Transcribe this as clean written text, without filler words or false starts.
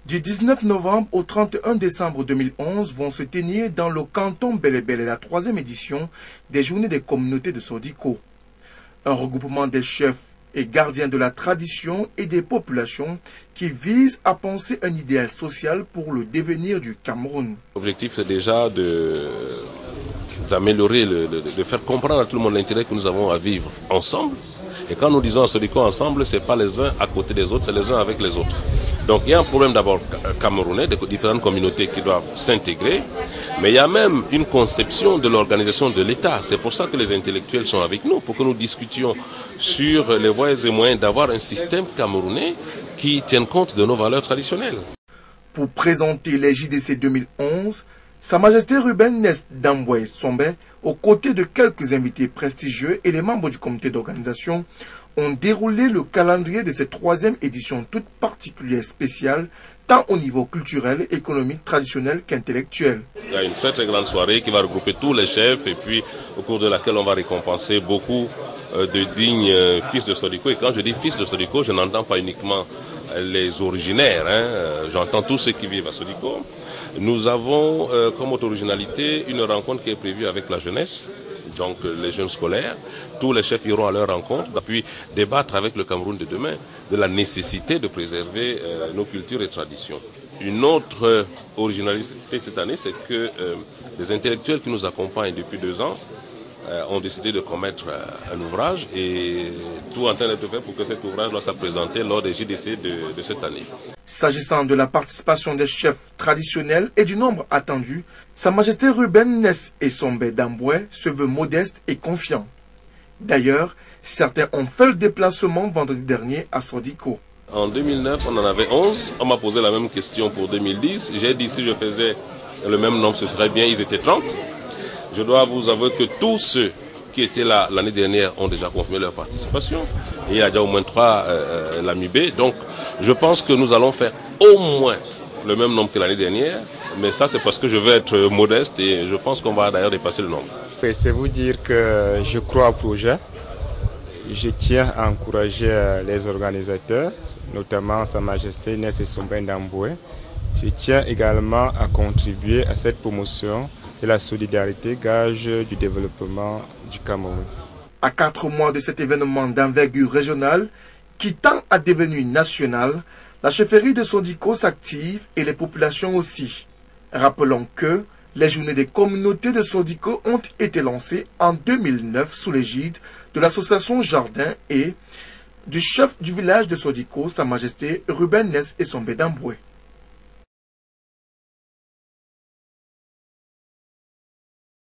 Du 19 novembre au 31 décembre 2011 vont se tenir dans le canton Bélébélé la 3e édition des Journées des communautés de Sodiko. Un regroupement des chefs et gardiens de la tradition et des populations qui vise à penser un idéal social pour le devenir du Cameroun. L'objectif c'est déjà d'améliorer, de faire comprendre à tout le monde l'intérêt que nous avons à vivre ensemble. Et quand nous disons Sodiko ensemble, ce n'est pas les uns à côté des autres, c'est les uns avec les autres. Donc il y a un problème d'abord camerounais, de différentes communautés qui doivent s'intégrer, mais il y a même une conception de l'organisation de l'État. C'est pour ça que les intellectuels sont avec nous, pour que nous discutions sur les voies et moyens d'avoir un système camerounais qui tienne compte de nos valeurs traditionnelles. Pour présenter les JDC 2011, Sa Majesté Ruben Ness Damboué Sombe, aux côtés de quelques invités prestigieux et les membres du comité d'organisation, ont déroulé le calendrier de cette 3e édition toute particulière spéciale, tant au niveau culturel, économique, traditionnel qu'intellectuel. Il y a une très grande soirée qui va regrouper tous les chefs et puis au cours de laquelle on va récompenser beaucoup de dignes fils de Sodiko. Et quand je dis fils de Sodiko, je n'entends pas uniquement les originaires, j'entends tous ceux qui vivent à Sodiko. Nous avons comme autre originalité une rencontre qui est prévue avec la jeunesse, donc les jeunes scolaires. Tous les chefs iront à leur rencontre, puis débattre avec le Cameroun de demain de la nécessité de préserver nos cultures et traditions. Une autre originalité cette année, c'est que les intellectuels qui nous accompagnent depuis 2 ans ont décidé de commettre un ouvrage et tout en train d'être fait pour que cet ouvrage soit présenté lors des JDC de cette année. S'agissant de la participation des chefs traditionnels et du nombre attendu, Sa Majesté Ruben Ness Sombe Damboué se veut modeste et confiant. D'ailleurs, certains ont fait le déplacement vendredi dernier à Sodiko. En 2009, on en avait 11. On m'a posé la même question pour 2010. J'ai dit si je faisais le même nombre, ce serait bien. Ils étaient 30. Je dois vous avouer que tous ceux qui étaient là l'année dernière ont déjà confirmé leur participation. Et il y a déjà au moins 3 l'AMIB. Donc je pense que nous allons faire au moins le même nombre que l'année dernière. Mais ça, c'est parce que je veux être modeste et je pense qu'on va d'ailleurs dépasser le nombre. C'est vous dire que je crois au projet. Je tiens à encourager les organisateurs, notamment Sa Majesté Ness Sombe Damboué. Je tiens également à contribuer à cette promotion de la solidarité, gage du développement du Cameroun. À 4 mois de cet événement d'envergure régionale qui tend à devenir national, la chefferie de Sodiko s'active et les populations aussi. Rappelons que les journées des communautés de Sodiko ont été lancées en 2009 sous l'égide de l'association Jardin et du chef du village de Sodiko, Sa Majesté Ruben Ness Sombe Damboué.